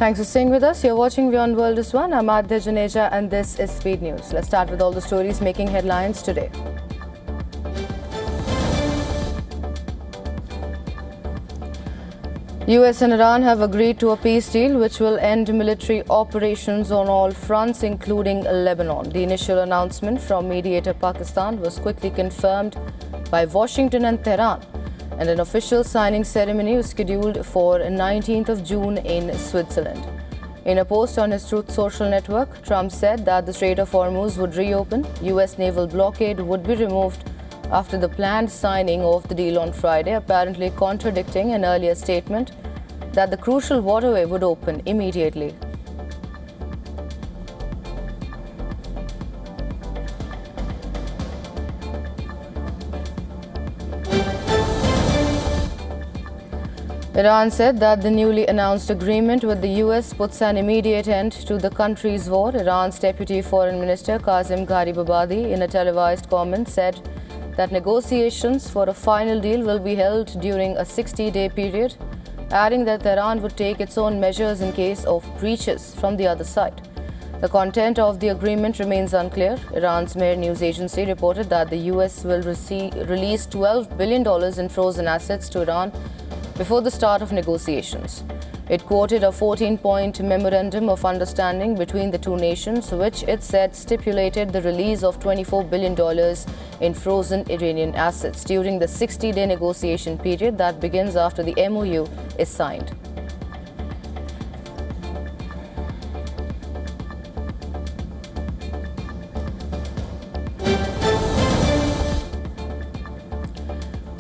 Thanks for staying with us. You're watching WION World is One. I'm Adya Janeja and this is Speed News. Let's start with all the stories making headlines today. US and Iran have agreed to a peace deal which will end military operations on all fronts, including Lebanon. The initial announcement from mediator Pakistan was quickly confirmed by Washington and Tehran, and an official signing ceremony was scheduled for 19th of June in Switzerland. In a post on his Truth Social network, Trump said that the Strait of Hormuz would reopen, US naval blockade would be removed after the planned signing of the deal on Friday, apparently contradicting an earlier statement that the crucial waterway would open immediately. Iran said that the newly announced agreement with the US puts an immediate end to the country's war. Iran's Deputy Foreign Minister Qasem Gharibabadi, in a televised comment, said that negotiations for a final deal will be held during a 60-day period, adding that Tehran would take its own measures in case of breaches from the other side. The content of the agreement remains unclear. Iran's Mehr news agency reported that the US will release $12 billion in frozen assets to Iran before the start of negotiations. It quoted a 14-point memorandum of understanding between the two nations, which it said stipulated the release of $24 billion in frozen Iranian assets during the 60-day negotiation period that begins after the MOU is signed.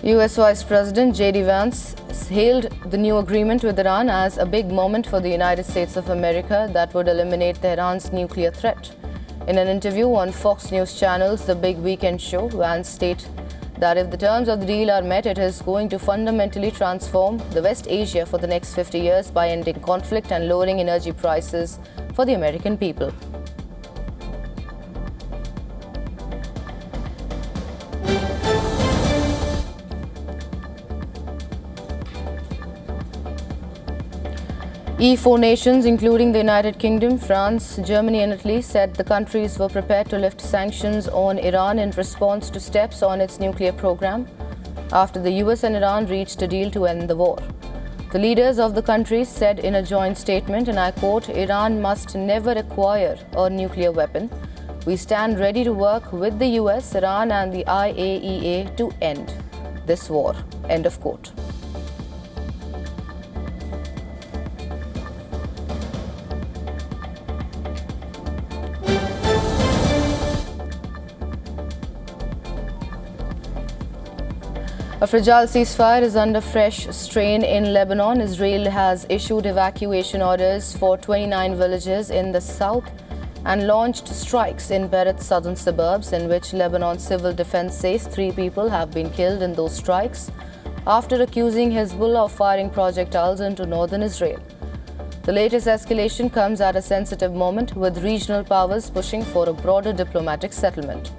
US Vice President J.D. Vance hailed the new agreement with Iran as a big moment for the United States of America that would eliminate Tehran's nuclear threat. In an interview on Fox News Channel's The Big Weekend Show, Vance stated that if the terms of the deal are met, it is going to fundamentally transform the West Asia for the next 50 years by ending conflict and lowering energy prices for the American people. E4 nations, including the United Kingdom, France, Germany and Italy, said the countries were prepared to lift sanctions on Iran in response to steps on its nuclear program after the US and Iran reached a deal to end the war. The leaders of the countries said in a joint statement, and I quote, "Iran must never acquire a nuclear weapon. We stand ready to work with the US, Iran and the IAEA to end this war." End of quote. A fragile ceasefire is under fresh strain in Lebanon. Israel has issued evacuation orders for 29 villages in the south and launched strikes in Beirut's southern suburbs, in which Lebanon Civil Defense says 3 people have been killed in those strikes after accusing Hezbollah of firing projectiles into northern Israel. The latest escalation comes at a sensitive moment, with regional powers pushing for a broader diplomatic settlement.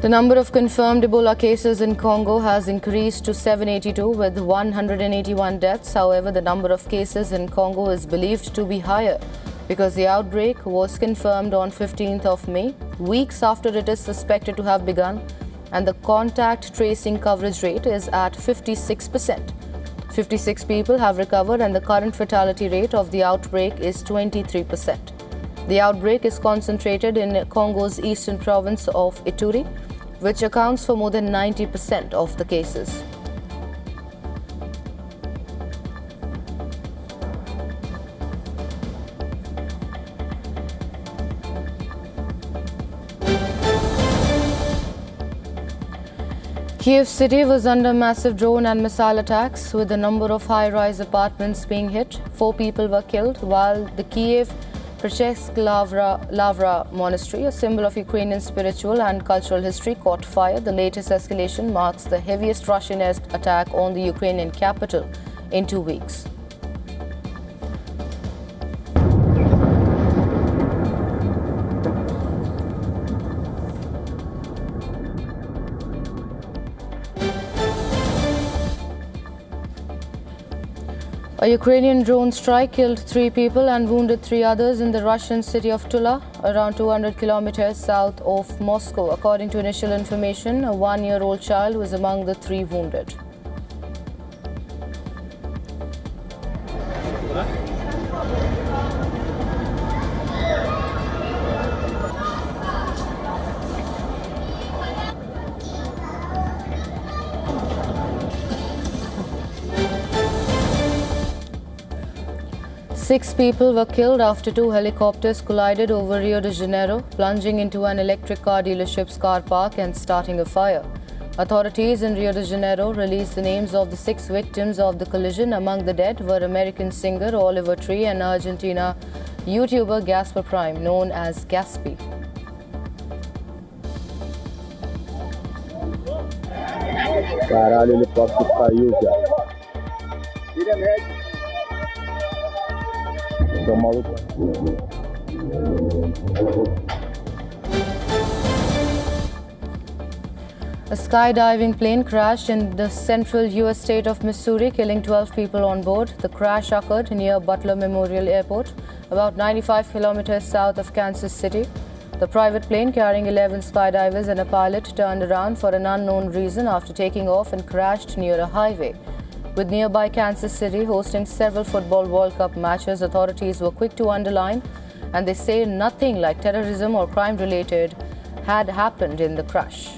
The number of confirmed Ebola cases in Congo has increased to 782 with 181 deaths. However, the number of cases in Congo is believed to be higher because the outbreak was confirmed on 15th of May, weeks after it is suspected to have begun, and the contact tracing coverage rate is at 56%. 56 people have recovered and the current fatality rate of the outbreak is 23%. The outbreak is concentrated in Congo's eastern province of Ituri, which accounts for more than 90% of the cases. Kiev city was under massive drone and missile attacks, with a number of high-rise apartments being hit. 4 people were killed, while the Kiev Prechesk Lavra Monastery, a symbol of Ukrainian spiritual and cultural history, caught fire. The latest escalation marks the heaviest Russian attack on the Ukrainian capital in 2 weeks. A Ukrainian drone strike killed 3 people and wounded 3 others in the Russian city of Tula, around 200 kilometers south of Moscow. According to initial information, a 1-year-old child was among the 3 wounded. Six people were killed after 2 helicopters collided over Rio de Janeiro, plunging into an electric car dealership's car park and starting a fire. Authorities in Rio de Janeiro released the names of the 6 victims of the collision. Among the dead were American singer Oliver Tree and Argentina YouTuber Gasper Prime, known as Gaspy. Caralho, ele pode caiu já. Tira médio. Tô maluco. A skydiving plane crashed in the central U.S. state of Missouri, killing 12 people on board. The crash occurred near Butler Memorial Airport, about 95 kilometers south of Kansas City. The private plane carrying 11 skydivers and a pilot turned around for an unknown reason after taking off and crashed near a highway. With nearby Kansas City hosting several Football World Cup matches, authorities were quick to underline, and they say nothing like terrorism or crime related had happened in the crash.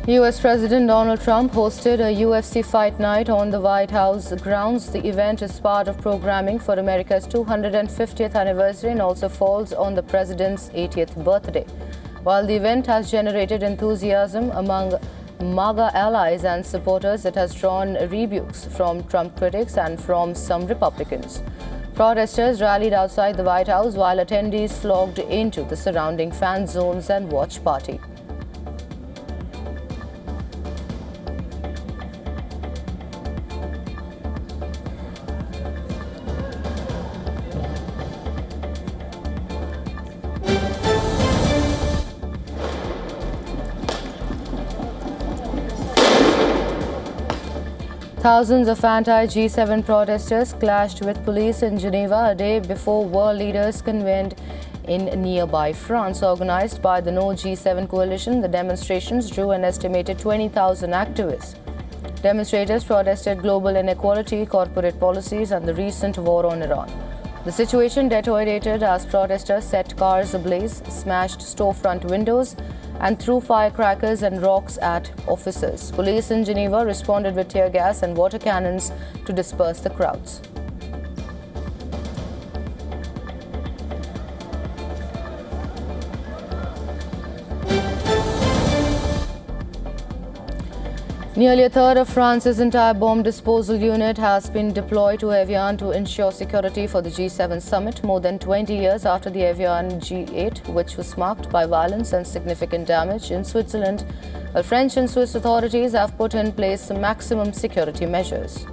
U.S. President Donald Trump hosted a UFC fight night on the White House grounds. The event is part of programming for America's 250th anniversary and also falls on the president's 80th birthday. While the event has generated enthusiasm among MAGA allies and supporters, it has drawn rebukes from Trump critics and from some Republicans. Protesters rallied outside the White House while attendees flocked into the surrounding fan zones and watch party. Thousands of anti-G7 protesters clashed with police in Geneva a day before world leaders convened in nearby France. Organized by the No G7 coalition, the demonstrations drew an estimated 20,000 activists. Demonstrators protested global inequality, corporate policies, and the recent war on Iran. The situation deteriorated as protesters set cars ablaze, smashed storefront windows, and threw firecrackers and rocks at officers. Police in Geneva responded with tear gas and water cannons to disperse the crowds. Nearly a third of France's entire bomb disposal unit has been deployed to Aviation to ensure security for the G7 summit, more than 20 years after the Aviation G8, which was marked by violence and significant damage in Switzerland. French and Swiss authorities have put in place maximum security measures.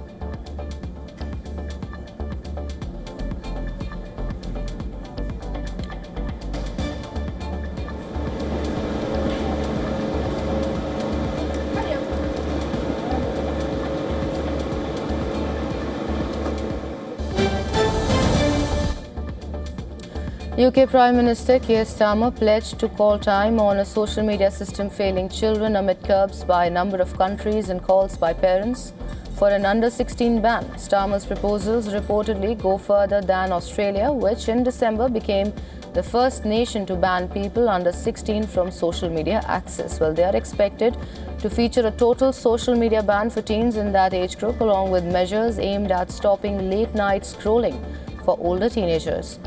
UK Prime Minister Keir Starmer pledged to call time on a social media system failing children amid curbs by a number of countries and calls by parents for an under-16 ban. Starmer's proposals reportedly go further than Australia, which in December became the first nation to ban people under 16 from social media access. Well, they are expected to feature a total social media ban for teens in that age group, along with measures aimed at stopping late-night scrolling for older teenagers.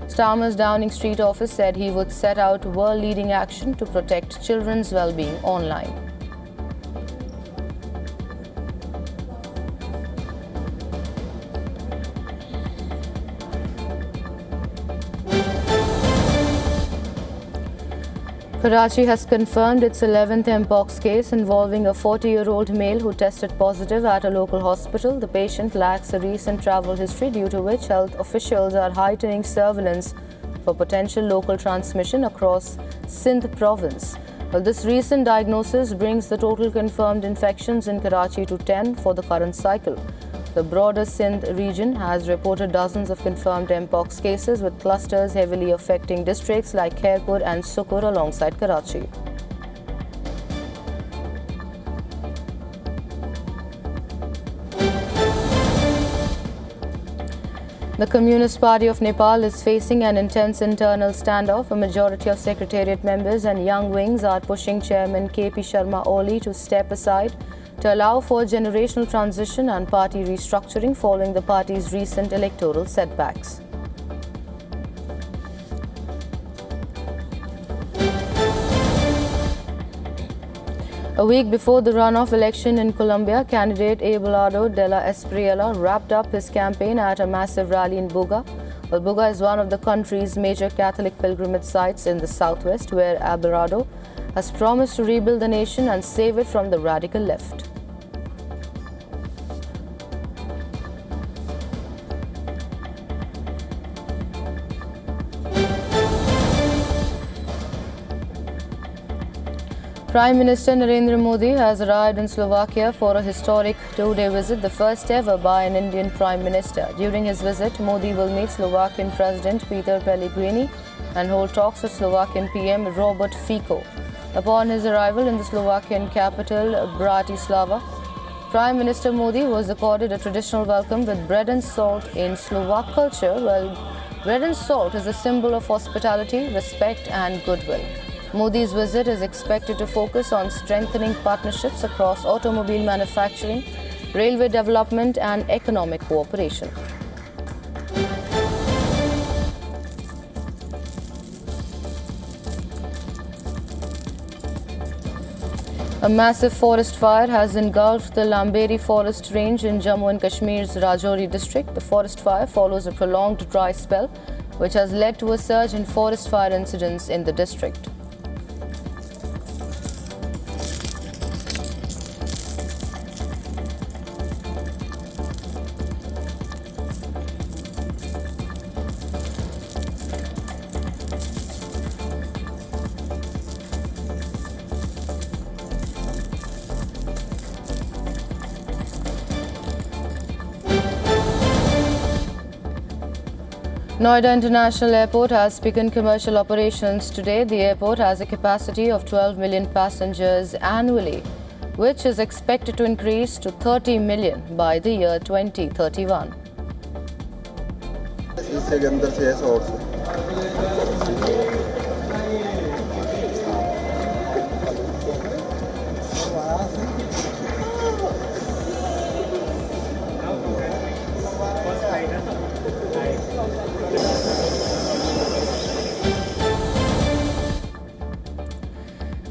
Starmer's Downing Street office said he would set out world-leading action to protect children's well-being online. Karachi has confirmed its 11th MPOX case involving a 40-year-old male who tested positive at a local hospital. The patient lacks a recent travel history, due to which health officials are heightening surveillance for potential local transmission across Sindh province. Well, this recent diagnosis brings the total confirmed infections in Karachi to 10 for the current cycle. The broader Sindh region has reported dozens of confirmed MPOX cases, with clusters heavily affecting districts like Khairpur and Sukur alongside Karachi. The Communist Party of Nepal is facing an intense internal standoff. A majority of secretariat members and young wings are pushing Chairman KP Sharma Oli to step aside to allow for generational transition and party restructuring following the party's recent electoral setbacks. A week before the runoff election in Colombia, candidate Abelardo de la Espriella wrapped up his campaign at a massive rally in Buga. Well, Buga is one of the country's major Catholic pilgrimage sites in the southwest, where Abelardo has promised to rebuild the nation and save it from the radical left. Prime Minister Narendra Modi has arrived in Slovakia for a historic two-day visit, the first ever by an Indian Prime Minister. During his visit, Modi will meet Slovakian President Peter Pellegrini and hold talks with Slovakian PM Robert Fico. Upon his arrival in the Slovakian capital, Bratislava, Prime Minister Modi was accorded a traditional welcome with bread and salt. In Slovak culture, well, bread and salt is a symbol of hospitality, respect and goodwill. Modi's visit is expected to focus on strengthening partnerships across automobile manufacturing, railway development and economic cooperation. A massive forest fire has engulfed the Lamberi forest range in Jammu and Kashmir's Rajouri district. The forest fire follows a prolonged dry spell, which has led to a surge in forest fire incidents in the district. Noida International Airport has begun commercial operations today. The airport has a capacity of 12 million passengers annually, which is expected to increase to 30 million by the year 2031.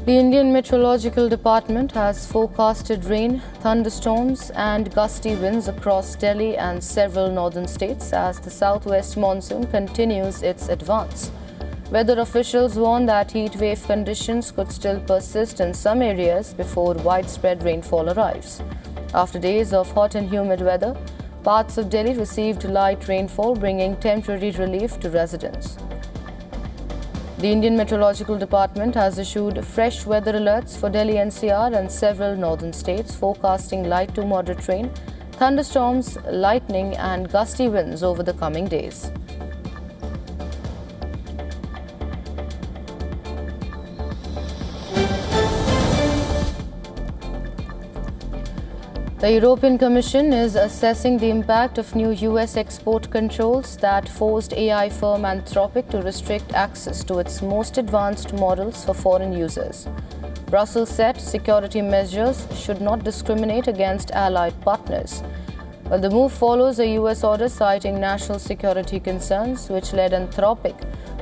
The Indian Meteorological Department has forecasted rain, thunderstorms and gusty winds across Delhi and several northern states as the southwest monsoon continues its advance. Weather officials warn that heat wave conditions could still persist in some areas before widespread rainfall arrives. After days of hot and humid weather, parts of Delhi received light rainfall, bringing temporary relief to residents. The Indian Meteorological Department has issued fresh weather alerts for Delhi NCR and several northern states, forecasting light to moderate rain, thunderstorms, lightning and gusty winds over the coming days. The European Commission is assessing the impact of new US export controls that forced AI firm Anthropic to restrict access to its most advanced models for foreign users. Brussels said security measures should not discriminate against allied partners. Well, the move follows a US order citing national security concerns, which led Anthropic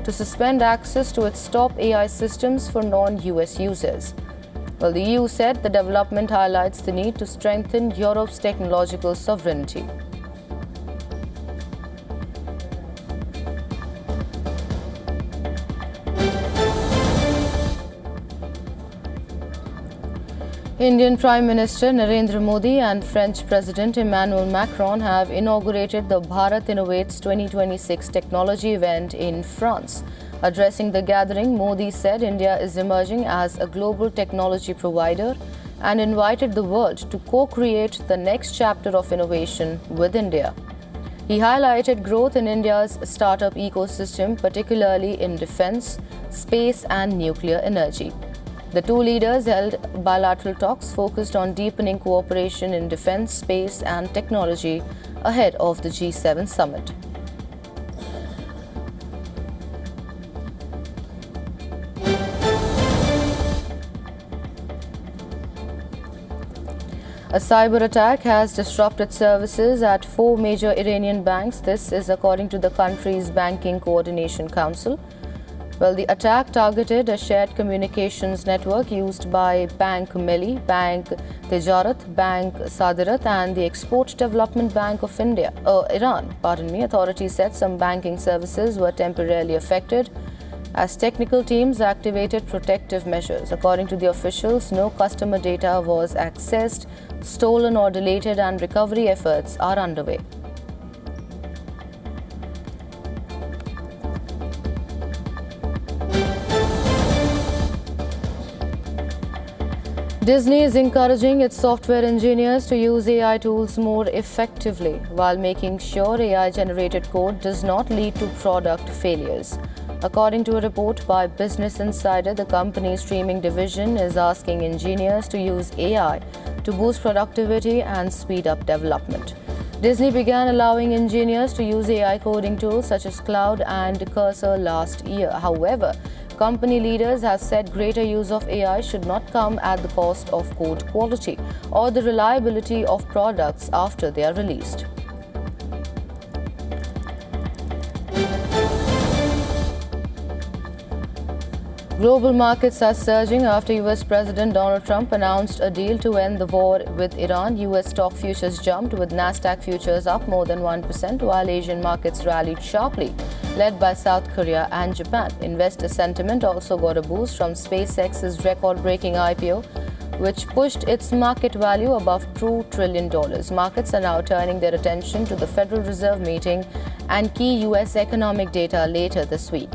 to suspend access to its top AI systems for non-US users. Well, the EU said the development highlights the need to strengthen Europe's technological sovereignty. Indian Prime Minister Narendra Modi and French President Emmanuel Macron have inaugurated the Bharat Innovates 2026 technology event in France. Addressing the gathering, Modi said India is emerging as a global technology provider and invited the world to co-create the next chapter of innovation with India. He highlighted growth in India's startup ecosystem, particularly in defense, space and nuclear energy. The two leaders held bilateral talks focused on deepening cooperation in defense, space and technology ahead of the G7 summit. A cyber attack has disrupted services at 4 major Iranian banks. This is according to the country's Banking Coordination Council. Well, the attack targeted a shared communications network used by Bank Melli, Bank Tijarat, Bank Sadirat and the Export Development Bank of Iran. Authorities said some banking services were temporarily affected as technical teams activated protective measures. According to the officials, no customer data was accessed, stolen or deleted, and recovery efforts are underway. Disney is encouraging its software engineers to use AI tools more effectively while making sure AI-generated code does not lead to product failures. According to a report by Business Insider, the company's streaming division is asking engineers to use AI to boost productivity and speed up development. Disney began allowing engineers to use AI coding tools such as Cloud and Cursor last year. However, company leaders have said greater use of AI should not come at the cost of code quality or the reliability of products after they are released. Global markets are surging after US President Donald Trump announced a deal to end the war with Iran. US stock futures jumped, with Nasdaq futures up more than 1%, while Asian markets rallied sharply, led by South Korea and Japan. Investor sentiment also got a boost from SpaceX's record-breaking IPO, which pushed its market value above $2 trillion. Markets are now turning their attention to the Federal Reserve meeting and key US economic data later this week.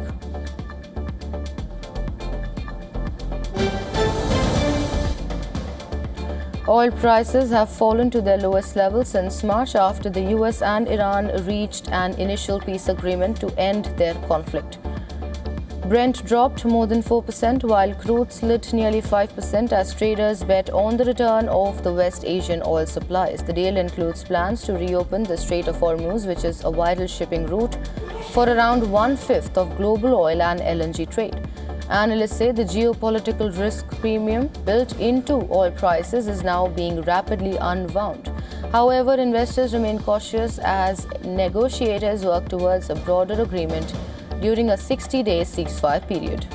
Oil prices have fallen to their lowest level since March after the US and Iran reached an initial peace agreement to end their conflict. Brent dropped more than 4%, while crude slid nearly 5% as traders bet on the return of the West Asian oil supplies. The deal includes plans to reopen the Strait of Hormuz, which is a vital shipping route for around 1/5 of global oil and LNG trade. Analysts say the geopolitical risk premium built into oil prices is now being rapidly unwound. However, investors remain cautious as negotiators work towards a broader agreement during a 60-day ceasefire period.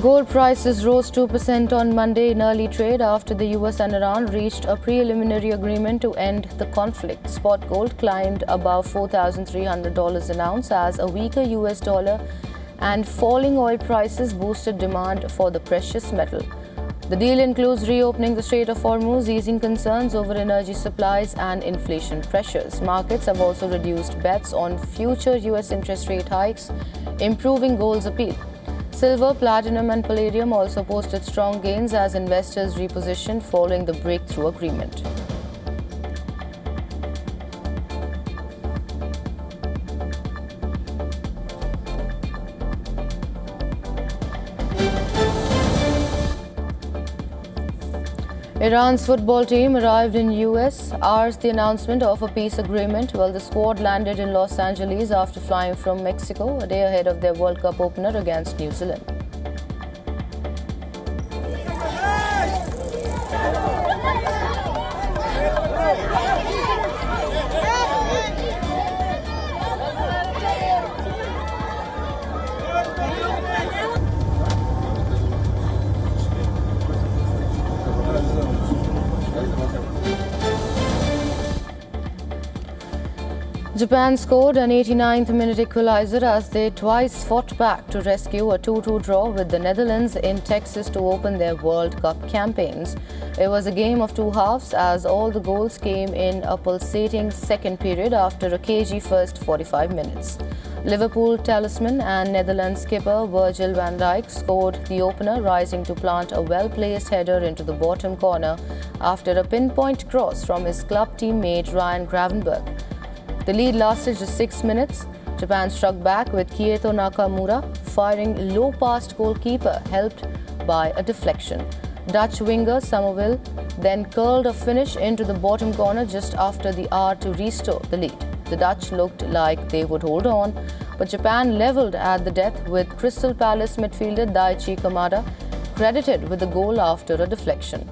Gold prices rose 2% on Monday in early trade after the US and Iran reached a preliminary agreement to end the conflict. Spot gold climbed above $4,300 an ounce as a weaker US dollar and falling oil prices boosted demand for the precious metal. The deal includes reopening the Strait of Hormuz, easing concerns over energy supplies and inflation pressures. Markets have also reduced bets on future US interest rate hikes, improving gold's appeal. Silver, platinum and palladium also posted strong gains as investors repositioned following the breakthrough agreement. Iran's football team arrived in US hours the announcement of a peace agreement. Well, the squad landed in Los Angeles after flying from Mexico a day ahead of their World Cup opener against New Zealand. Japan scored an 89th minute equalizer as they twice fought back to rescue a 2-2 draw with the Netherlands in Texas to open their World Cup campaigns. It was a game of two halves as all the goals came in a pulsating second period after a cagey first 45 minutes. Liverpool talisman and Netherlands skipper Virgil van Dijk scored the opener, rising to plant a well-placed header into the bottom corner after a pinpoint cross from his club teammate Ryan Gravenberch. The lead lasted just 6 minutes. Japan struck back with Kieto Nakamura firing low past goalkeeper, helped by a deflection. Dutch winger Somerville then curled a finish into the bottom corner just after the hour to restore the lead. The Dutch looked like they would hold on, but Japan levelled at the death with Crystal Palace midfielder Daichi Kamada credited with the goal after a deflection.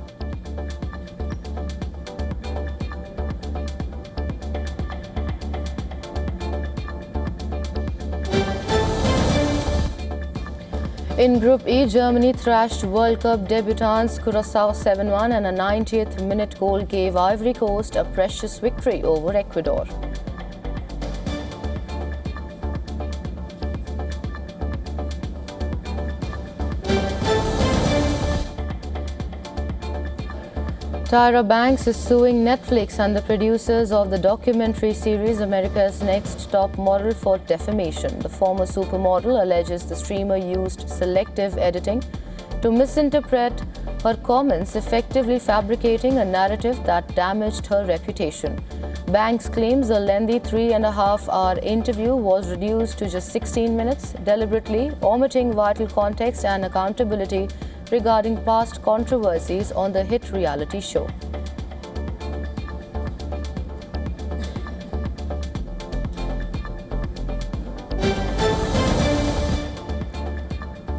In Group E, Germany thrashed World Cup debutants Curaçao 7-1 and a 90th minute goal gave Ivory Coast a precious victory over Ecuador. Tyra Banks is suing Netflix and the producers of the documentary series America's Next Top Model for defamation. The former supermodel alleges the streamer used selective editing to misinterpret her comments, effectively fabricating a narrative that damaged her reputation. Banks claims a lengthy 3.5-hour interview was reduced to just 16 minutes, deliberately omitting vital context and accountability regarding past controversies on the hit reality show.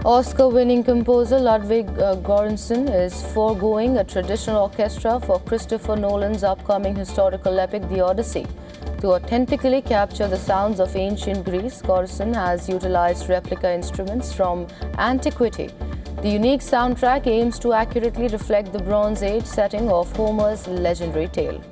Oscar-winning composer Ludwig Göransson is foregoing a traditional orchestra for Christopher Nolan's upcoming historical epic The Odyssey. To authentically capture the sounds of ancient Greece, Göransson has utilized replica instruments from antiquity. The unique soundtrack aims to accurately reflect the Bronze Age setting of Homer's legendary tale.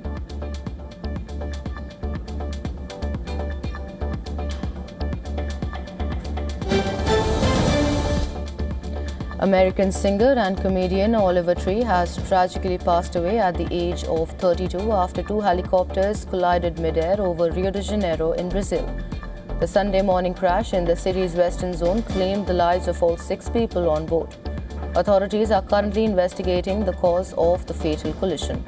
American singer and comedian Oliver Tree has tragically passed away at the age of 32 after two helicopters collided mid-air over Rio de Janeiro in Brazil. The Sunday morning crash in the city's western zone claimed the lives of all 6 people on board. Authorities are currently investigating the cause of the fatal collision.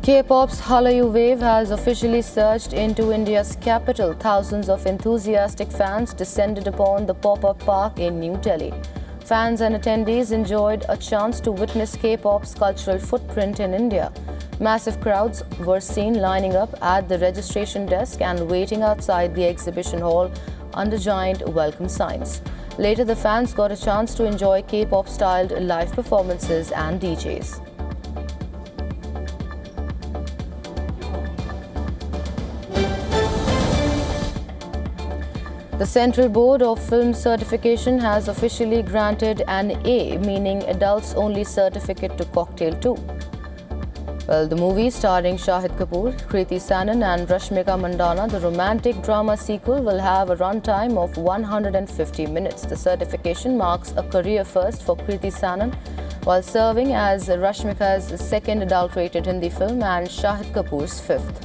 K-pop's Hallyu wave has officially surged into India's capital. Thousands of enthusiastic fans descended upon the pop-up park in New Delhi. Fans and attendees enjoyed a chance to witness K-pop's cultural footprint in India. Massive crowds were seen lining up at the registration desk and waiting outside the exhibition hall under giant welcome signs. Later, the fans got a chance to enjoy K-pop-styled live performances and DJs. The Central Board of Film Certification has officially granted an A, meaning adults only certificate to Cocktail 2. Well, the movie starring Shahid Kapoor, Kriti Sanon and Rashmika Mandanna, the romantic drama sequel, will have a runtime of 150 minutes. The certification marks a career first for Kriti Sanon, while serving as Rashmika's second adult-rated Hindi film and Shahid Kapoor's fifth.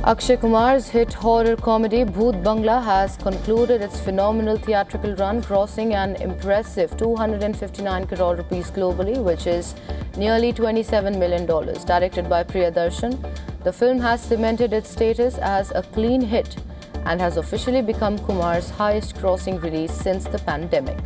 Akshay Kumar's hit horror comedy Bhoot Bangla has concluded its phenomenal theatrical run, crossing an impressive 259 crore rupees globally, which is nearly $27 million. Directed by Priyadarshan, the film has cemented its status as a clean hit and has officially become Kumar's highest-grossing release since the pandemic.